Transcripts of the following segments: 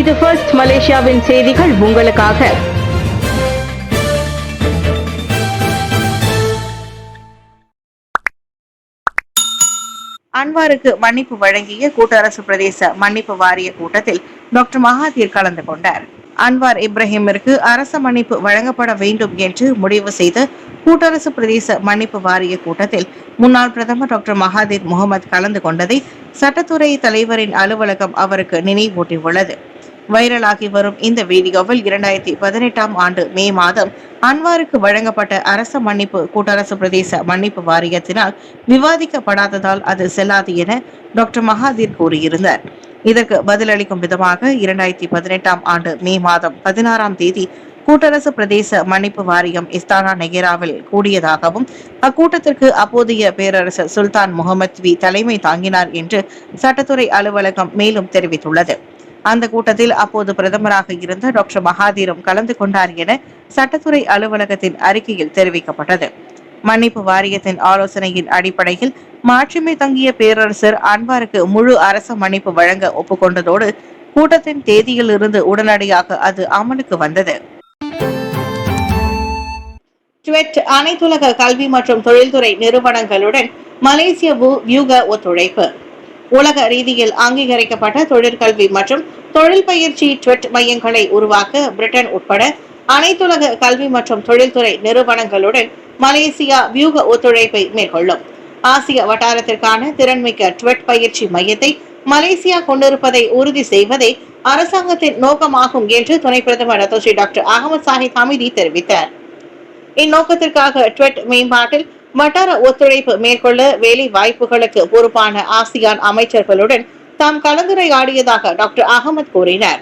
இது ஃபர்ஸ்ட் மலேசியாவின் செய்திகள் உங்களுக்காக. அன்வாருக்கு மன்னிப்பு வழங்கிய கூட்டரசு பிரதேச மன்னிப்பு வாரிய கூட்டத்தில் டாக்டர் மகாதீர் கலந்து கொண்டார். அன்வார் இப்ராஹிமிற்கு அரச மன்னிப்பு வழங்கப்பட வேண்டும் என்று முடிவு செய்த கூட்டரசு பிரதேச மன்னிப்பு வாரிய கூட்டத்தில் முன்னாள் பிரதமர் டாக்டர் மகாதீர் முகமது கலந்து கொண்டதை சட்டத்துறை தலைவரின் அலுவலகம் அவருக்கு நினைவூட்டியுள்ளது. வைரலாகி வரும் இந்த வீடியோவில் 2018ஆம் ஆண்டு மே மாதம் அன்வாருக்கு வழங்கப்பட்ட அரச மன்னிப்பு கூட்டரசு பிரதேச மன்னிப்பு வாரியத்தினால் விவாதிக்கப்படாததால் அது செல்லாது என டாக்டர் மகாதீர் கூறியிருந்தார். இதற்கு பதிலளிக்கும் விதமாக 2018ஆம் ஆண்டு மே மாதம் 16ஆம் தேதி கூட்டரசு பிரதேச மன்னிப்பு வாரியம் இஸ்தானா நெகேராவில் கூடியதாகவும் அக்கூட்டத்திற்கு அப்போதைய பேரரசர் சுல்தான் முகமது தலைமை தாங்கினார் என்று சட்டத்துறை அலுவலகம் மேலும் தெரிவித்துள்ளது. அந்த கூட்டத்தில் அப்போது பிரதமராக இருந்த டாக்டர் மகாதீரும் கலந்து கொண்டார் என சட்டத்துறை அலுவலகத்தின் அறிக்கையில் தெரிவிக்கப்பட்டது. மன்னிப்பு வாரியத்தின் ஆலோசனையின் அடிப்படையில் மாட்சிமை தங்கிய பேரரசர் அன்வாருக்கு முழு அரச மன்னிப்பு வழங்க ஒப்புக்கொண்டதோடு கூட்டத்தின் தேதியில் இருந்து உடனடியாக அது அமலுக்கு வந்தது. ட்வெட் அனைத்துலக கல்வி மற்றும் தொழில்துறை நிறுவனங்களுடன் மலேசிய வியூக ஒத்துழைப்பு. உலக ரீதியில் அங்கீகரிக்கப்பட்ட தொழிற்கல்வி மற்றும் தொழில் பயிற்சி ட்வெட் மையங்களை உருவாக்க பிரிட்டன் உட்பட அனைத்துலக கல்வி மற்றும் தொழில்துறை நிறுவனங்களுடன் மலேசியா வியூக ஒத்துழைப்பை மேற்கொள்ளும். ஆசிய வட்டாரத்திற்கான திறன்மிக்க ட்வெட் பயிற்சி மையத்தை மலேசியா கொண்டிருப்பதை உறுதி செய்வதே அரசாங்கத்தின் நோக்கமாகும் என்று துணை பிரதமர் டாக்டர் அகமது சாஹித் ஹமீதி தெரிவித்தார். இந்நோக்கத்திற்காக ட்வெட் மேம்பாட்டில் வட்டார ஒத்துழைப்பு மேற்கொள்ள வேலை வாய்ப்புகளுக்கு பொறுப்பான ஆசியான் அமைச்சர்களுடன் தாம் கலந்துரையாடியதாக டாக்டர் அகமது கூறினார்.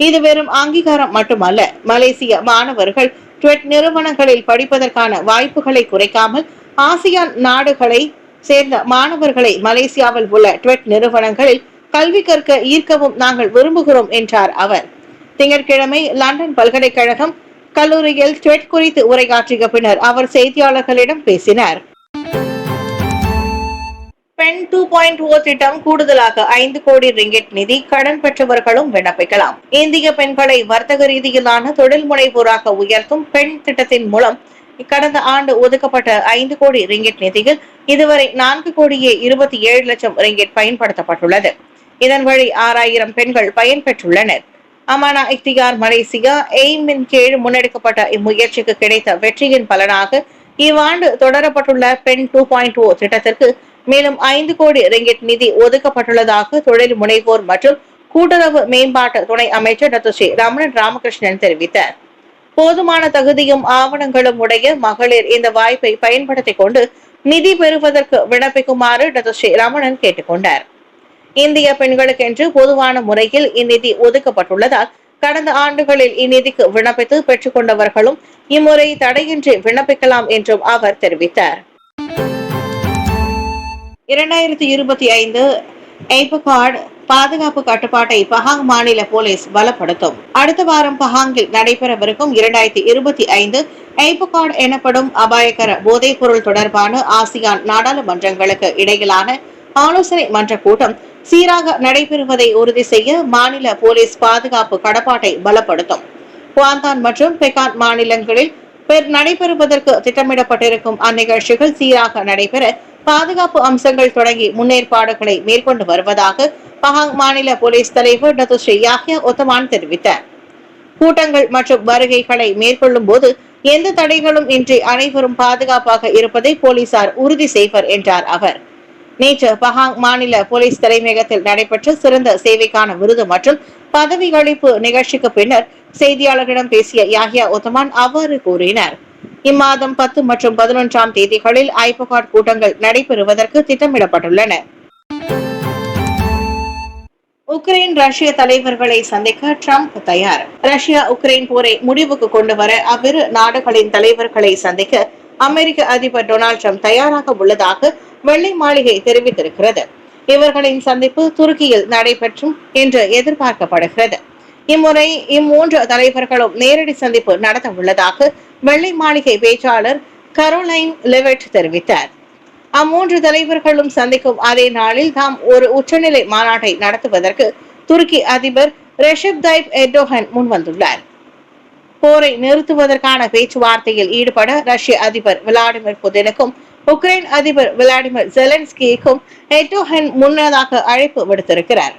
இது வெறும் அங்கீகாரம் மட்டுமல்ல, மலேசிய மாணவர்கள் ட்வெட் நிறுவனங்களில் படிப்பதற்கான வாய்ப்புகளை குறைக்காமல் ஆசியான் நாடுகளை சேர்ந்த மாணவர்களை மலேசியாவில் உள்ள ட்வெட் நிறுவனங்களில் கல்வி கற்க ஈர்க்கவும் நாங்கள் விரும்புகிறோம் என்றார் அவர். திங்கட்கிழமை லண்டன் பல்கலைக்கழகம் கல்லூரியில் ட்வெட் குறித்து உரையாற்றிய பின்னர் அவர் செய்தியாளர்களிடம் பேசினார். பெண் 2.0 திட்டம் கூடுதலாக 5 கோடி ரிங்கெட் நிதி கடன் பெற்றவர்களும் விண்ணப்பிக்கலாம். இந்திய பெண்களை வர்த்தக ரீதியிலான தொழில் முனைவோராக உயர்த்தும் பெண் திட்டத்தின் மூலம் கடந்த ஆண்டு ஒதுக்கப்பட்ட 5 கோடி ரிங்கெட் நிதியில் இதுவரை 4 கோடியே 27 லட்சம் ரிங்கெட் பயன்படுத்தப்பட்டுள்ளது. இதன் வழி 6000 பெண்கள் பயன்பெற்றுள்ளனர். அமானா இக்தியார் மலேசியா எய்மின் கீழ் முன்னெடுக்கப்பட்ட இம்முயற்சிக்கு கிடைத்த வெற்றியின் பலனாக இவ்வாண்டு தொடரப்பட்டுள்ள பெண் 2.0 திட்டத்திற்கு மேலும் 5 கோடி ரிங்கெட் நிதி ஒதுக்கப்பட்டுள்ளதாக தொழில் முனைவோர் மற்றும் கூட்டுறவு மேம்பாட்டு துணை அமைச்சர் டாக்டர் ரமணன் ராமகிருஷ்ணன் தெரிவித்தார். போதுமான தகுதியும் ஆவணங்களும் உடைய மகளிர் இந்த வாய்ப்பை பயன்படுத்திக் கொண்டு நிதி பெறுவதற்கு விண்ணப்பிக்குமாறு டாக்டர் ரமணன் கேட்டுக்கொண்டார். இந்திய பெண்களுக்கென்று பொதுவான முறையில் இந்நிதி ஒதுக்கப்பட்டுள்ளதால் கடந்த ஆண்டுகளில் இந்நிதிக்கு விண்ணப்பித்து பெற்றுக் கொண்டவர்களும் இம்முறை தடையின்றி விண்ணப்பிக்கலாம் என்றும் அவர் தெரிவித்தார். 2025 ஐபகார்டு பாதுகாப்பு கட்டுப்பாட்டை பஹாங் மாநில போலீஸ் பலப்படுத்தும். அடுத்த வாரம் பஹாங்கில் நடைபெறவிருக்கும் 2025 ஐபகார்டு எனப்படும் அபாயகர போதைப் பொருள் தொடர்பான ஆசியான் நாடாளுமன்றங்களுக்கு இடையிலான ஆலோசனை மன்ற கூட்டம் சீராக நடைபெறுவதை உறுதி செய்ய மாநில போலீஸ் பாதுகாப்பு கடப்பாட்டை பலப்படுத்தும். குவாந்தான் மற்றும் பெகான் மாநிலங்களில் நடைபெறுவதற்கு திட்டமிடப்பட்டிருக்கும் அந்நிகழ்ச்சிகள் சீராக நடைபெற பாதுகாப்பு அம்சங்கள் தொடங்கி முன்னேற்பாடுகளை மேற்கொண்டு வருவதாக பஹாங் மாநில போலீஸ் தலைவர் டாக்டர் யாஹ்யா ஒத்தமான் தெரிவித்தார். கூட்டங்கள் மற்றும் வருகைகளை மேற்கொள்ளும் போது எந்த தடைகளும் இன்றி அனைவரும் பாதுகாப்பாக இருப்பதை போலீசார் உறுதி செய்வர் என்றார் அவர். நேற்று பஹாங் மாநில போலீஸ் தலைமையகத்தில் நடைபெற்ற சிறந்த சேவைக்கான விருது மற்றும் பதவி அளிப்பு நிகழ்ச்சிக்கு பின்னர் செய்தியாளர்களிடம் பேசிய யாஹ்யா ஒத்தமான் அவ்வாறு கூறினார். இம்மாதம் 10 மற்றும் 11ஆம் தேதிகளில் ஐபகார்டு கூட்டங்கள் நடைபெறுவதற்கு திட்டமிடப்பட்டுள்ளன. உக்ரைன் ரஷ்ய தலைவர்களை சந்திக்க ட்ரம்ப் தயார். ரஷ்யா உக்ரைன் போரை முடிவுக்கு கொண்டு வர அவ்விரு நாடுகளின் தலைவர்களை சந்திக்க அமெரிக்க அதிபர் டொனால்டு ட்ரம்ப் தயாராக உள்ளதாக வெள்ளை மாளிகை தெரிவித்திருக்கிறது. இவர்களின் சந்திப்பு துருக்கியில் நடைபெற்றும் என்று எதிர்பார்க்கப்படுகிறது. இம்முறை இம்மூன்று தலைவர்களும் நேரடி சந்திப்பு நடத்த உள்ளதாக வெள்ளை மாளிகை பேச்சாளர் கரோலைன் லெவெட் தெரிவித்தார். அம்மூன்று தலைவர்களும் சந்திக்கும் அதே நாளில் தாம் ஒரு உச்சநிலை மாநாட்டை நடத்துவதற்கு துருக்கி அதிபர் ரெஷப் தைப் எர்டோகன் முன்வந்துள்ளார். போரை நிறுத்துவதற்கான பேச்சுவார்த்தையில் ஈடுபட ரஷ்ய அதிபர் விளாடிமிர் புதினுக்கும் உக்ரைன் அதிபர் விளாடிமிர் ஜெலன்ஸ்கிக்கும் எர்டோகன் முன்னதாக அழைப்பு விடுத்திருக்கிறார்.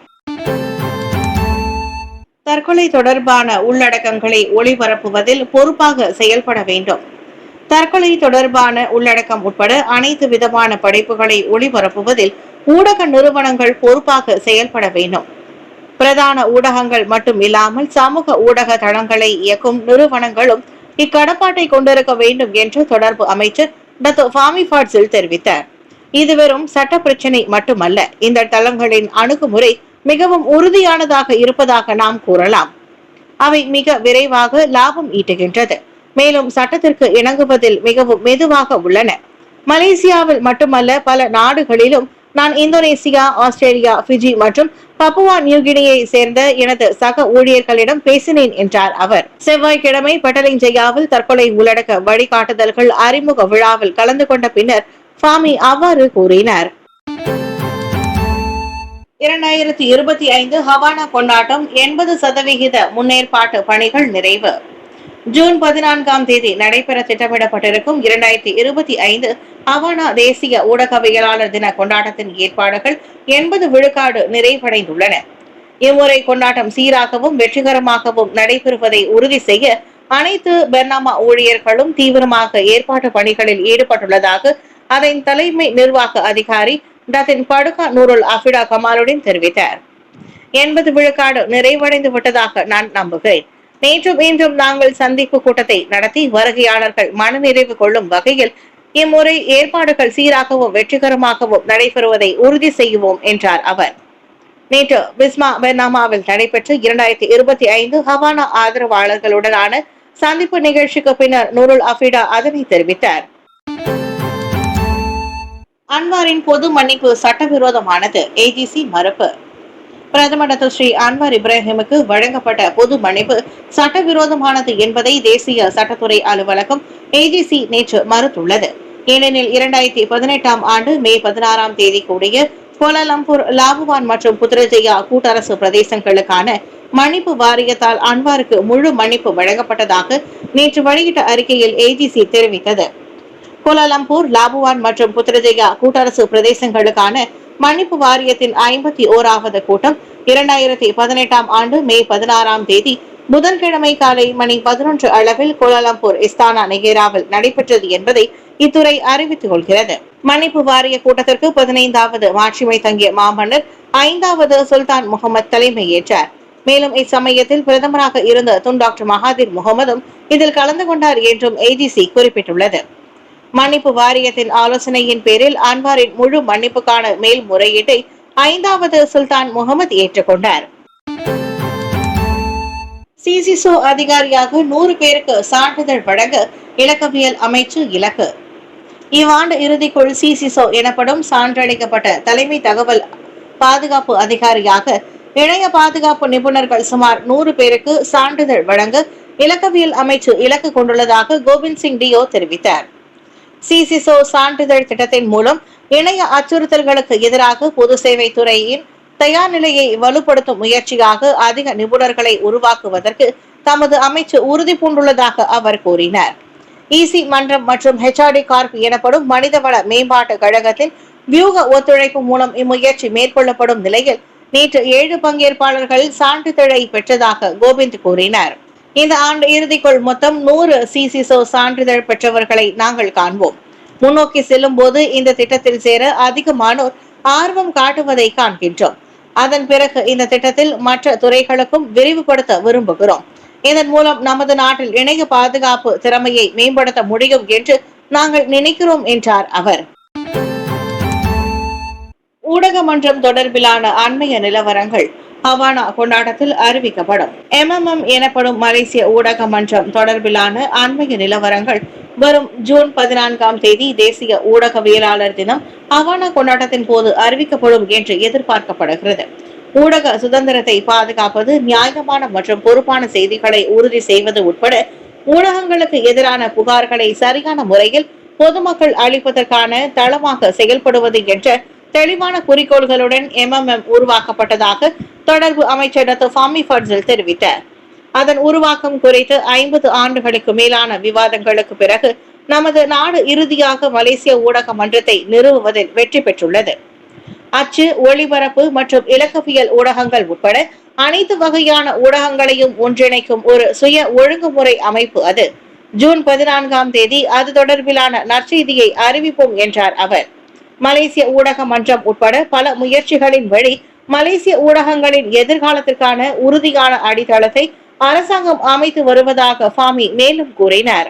தற்கொலை தொடர்பான உள்ளடக்கங்களை ஒளிபரப்புவதில் பொறுப்பாக செயல்பட வேண்டும். தற்கொலை தொடர்பான உள்ளடக்கம் உட்பட அனைத்து விதமான படைப்புகளை ஒளிபரப்புவதில் ஊடக நிறுவனங்கள் பொறுப்பாக செயல்பட வேண்டும். பிரதான ஊடகங்கள் மட்டும் இல்லாமல் சமூக ஊடக தளங்களை இயக்கும் நிறுவனங்களும் இக்கடப்பாட்டை கொண்டிருக்க வேண்டும் என்று தொடர்பு அமைச்சர் டாக்டர் ஃபாமி ஃபாட்சில் தெரிவித்தார். இது வெறும் சட்ட பிரச்சினை மட்டுமல்ல, இந்த தளங்களின் அணுகுமுறை மிகவும் உறுதியானதாக இருப்பதாக நாம் கூறலாம். அவை மிக விரைவாக லாபம் ஈட்டுகின்றது, மேலும் சட்டத்திற்கு இணங்குவதில் மிகவும் மெதுவாக உள்ளன. மலேசியாவில் மட்டுமல்ல, பல நாடுகளிலும் நான் இந்தோனேசியா, ஆஸ்திரேலியா, பிஜி மற்றும் பப்புவா நியூகினியை சேர்ந்த எனது சக ஊழியர்களிடம் பேசினேன் என்றார் அவர். செவ்வாய்க்கிழமை பட்டலிஞ்சையாவில் தற்கொலை உள்ளடக்க வழிகாட்டுதல்கள் அறிமுக விழாவில் கலந்து கொண்ட பின்னர் ஃபாமி அவ்வாறு கூறினார். 2025 ஹவானா கொண்டாட்டம் 80% முன்னேற்பாட்டு பணிகள் நிறைவு. ஜூன் 14 நடைபெற திட்டமிடப்பட்டிருக்கும் 2025 ஹவானா தேசிய ஊடகவியலாளர் தின கொண்டாட்டத்தின் ஏற்பாடுகள் 80 விழுக்காடு நிறைவடைந்துள்ளன. இம்முறை கொண்டாட்டம் சீராகவும் வெற்றிகரமாகவும் நடைபெறுவதை உறுதி செய்ய அனைத்து பெர்னாமா ஊழியர்களும் தீவிரமாக ஏற்பாட்டு பணிகளில் ஈடுபட்டுள்ளதாக அதன் தலைமை நிர்வாக அதிகாரி டாக்டர் படுகா நூருல் அஃபிடா கமாலுடன் தெரிவித்தார். 80 விழுக்காடு நிறைவடைந்து விட்டதாக நான் நம்புகிறேன். நேற்றும் இன்றும் நாங்கள் சந்திப்பு கூட்டத்தை நடத்தி வருகையாளர்கள் மனநிறைவு கொள்ளும் வகையில் இம்முறை ஏற்பாடுகள் சீராகவும் வெற்றிகரமாகவும் நடைபெறுவதை உறுதி செய்வோம் என்றார் அவர். நேற்று பிஸ்மா பெர்னாமாவில் நடைபெற்ற 2025 ஹவானா ஆதரவாளர்களுடனான சந்திப்பு நிகழ்ச்சிக்கு பின்னர் நூருல் அஃபிடா அதனை தெரிவித்தார். அன்வாரின் பொது மன்னிப்பு சட்டவிரோதமானது, ஏஜிசி மறுப்பு. பிரதமர் டாக்டர் ஸ்ரீ அன்வார் இப்ராஹிமுக்கு வழங்கப்பட்ட பொது மன்னிப்பு சட்டவிரோதமானது என்பதை தேசிய சட்டத்துறை அலுவலகம் ஏஜிசி நேற்று மறுத்துள்ளது. ஏனெனில் 2018 ஆண்டு மே 16 கூடிய கோலாலம்பூர், லாபுவான் மற்றும் புத்ரஜயா கூட்டரசு பிரதேசங்களுக்கான மன்னிப்பு வாரியத்தால் அன்வாருக்கு முழு மன்னிப்பு வழங்கப்பட்டதாக நேற்று வெளியிட்ட அறிக்கையில் ஏஜிசி தெரிவித்தது. கோலாலம்பூர், லாபுவான் மற்றும் புத்ரஜயா கூட்டரசு பிரதேசங்களுக்கான மன்னிப்பு வாரியத்தின் 51வது கூட்டம் 2018 ஆண்டு மே 16 புதன்கிழமை காலை மணி 11 அளவில் கோலாலம்பூர் இஸ்தானா நெகேராவில் நடைபெற்றது என்பதை இத்துறை அறிவித்துக் கொள்கிறது. மன்னிப்பு வாரிய கூட்டத்திற்கு 15வது மாட்சிமை தங்கிய மாமன்னர் 5வது சுல்தான் முகமது தலைமையேற்றார். மேலும் இச்சமயத்தில் பிரதமராக இருந்த துன் டாக்டர் மகாதீர் முகமதும் இதில் கலந்து கொண்டார் என்றும் ஏஜிசி குறிப்பிட்டுள்ளது. மன்னிப்பு வாரியத்தின் ஆலோசனையின் பேரில் அன்வாரின் முழு மன்னிப்புக்கான மேல்முறையீட்டை 5வது சுல்தான் முகமது ஏற்றுக்கொண்டார். சிசிசோ அதிகாரியாக 100 பேருக்கு சான்றிதழ் வழங்க இலக்கவியல் அமைச்சு இலக்கு. இவ்வாண்டு இறுதிக்குள் சிசிசோ எனப்படும் சான்றளிக்கப்பட்ட தலைமை தகவல் பாதுகாப்பு அதிகாரியாக இணைய பாதுகாப்பு நிபுணர்கள் சுமார் 100 பேருக்கு சான்றிதழ் வழங்க இலக்கவியல் அமைச்சு இலக்கு கொண்டுள்ளதாக கோவிந்த் சிங் டியோ தெரிவித்தார். சிசிசோ சான்றிதழ் திட்டத்தின் மூலம் இணைய அச்சுறுத்தல்களுக்கு எதிராக பொது சேவை துறையின் தயார் நிலையை வலுப்படுத்தும் முயற்சியாக அதிக நிபுணர்களை உருவாக்குவதற்கு தமது அமைச்சு உறுதி பூண்டுள்ளதாக அவர் கூறினார். இசி மன்றம் மற்றும் ஹெச்ஆர்டி கார்ப் எனப்படும் மனிதவள மேம்பாட்டு கழகத்தின் வியூக ஒத்துழைப்பு மூலம் இம்முயற்சி மேற்கொள்ளப்படும் நிலையில் நேற்று 7 பங்கேற்பாளர்கள் சான்றிதழை பெற்றதாக கோவிந்த் கூறினார். இந்த ஆண்டு இறுதிக்குள் மொத்தம் 100 சிசிசோ சான்றிதழ் பெற்றவர்களை நாங்கள் காண்போம். முன்னோக்கி செல்லும் போது இந்த திட்டத்தில் சேர அதிகமானோர் ஆர்வம் காட்டுவதை காண்கின்றோம். அதன் பிறகு இந்த திட்டத்தில் மற்ற துறைகளுக்கும் விரிவுபடுத்த விரும்புகிறோம். இதன் மூலம் நமது நாட்டில் இணைய பாதுகாப்பு திறமையை மேம்படுத்த முடியும் என்று நாங்கள் நினைக்கிறோம் என்றார் அவர். ஊடக மன்றம் தொடர்பிலான அண்மைய நிலவரங்கள் ஹவானா கொண்டாட்டத்தில் அறிவிக்கப்படும். MMM எனப்படும் மலேசிய ஊடக மன்றம் தொடர்பிலான அண்மைய நிலவரங்கள் வரும் ஜூன் 14 தேசிய ஊடகவியலாளர் தினம் ஹவானா கொண்டாட்டத்தின் போது அறிவிக்கப்படும் என்று எதிர்பார்க்கப்படுகிறது. ஊடக சுதந்திரத்தை பாதுகாப்பது, நியாயமான மற்றும் பொறுப்பான செய்திகளை உறுதி செய்வது உட்பட ஊடகங்களுக்கு எதிரான புகார்களை சரியான முறையில் பொதுமக்கள் அளிப்பதற்கான தளமாக செயல்படுவது என்ற தெளிவான குறிக்கோள்களுடன் MMM உருவாக்கப்பட்டதாக தொடர்பு அமைச்சர் டாக்டர் ஃபாமி ஃபட்சில் தெரிவித்தார். அதன் உருவாக்கம் குறித்து 50 ஆண்டுகளுக்கு மேலான விவாதங்களுக்கு பிறகு நமது நாடு இறுதியாக மலேசிய ஊடக மன்றத்தை நிறுவுவதில் வெற்றி பெற்றுள்ளது. அச்சு, ஒளிபரப்பு மற்றும் இலக்கவியல் ஊடகங்கள் உட்பட அனைத்து வகையான ஊடகங்களையும் ஒன்றிணைக்கும் ஒரு சுய ஒழுங்குமுறை அமைப்பு அது. ஜூன் 14ஆம் தேதி அது தொடர்பிலான நற்செய்தியை அறிவிப்போம் என்றார் அவர். மலேசிய ஊடக மன்றம் உட்பட பல முயற்சிகளின் வழி மலேசிய ஊடகங்களின் எதிர்காலத்திற்கான உறுதியான அடித்தளத்தை அரசாங்கம் அமைத்து வருவதாக ஃபாமி மேலும் கூறினார்.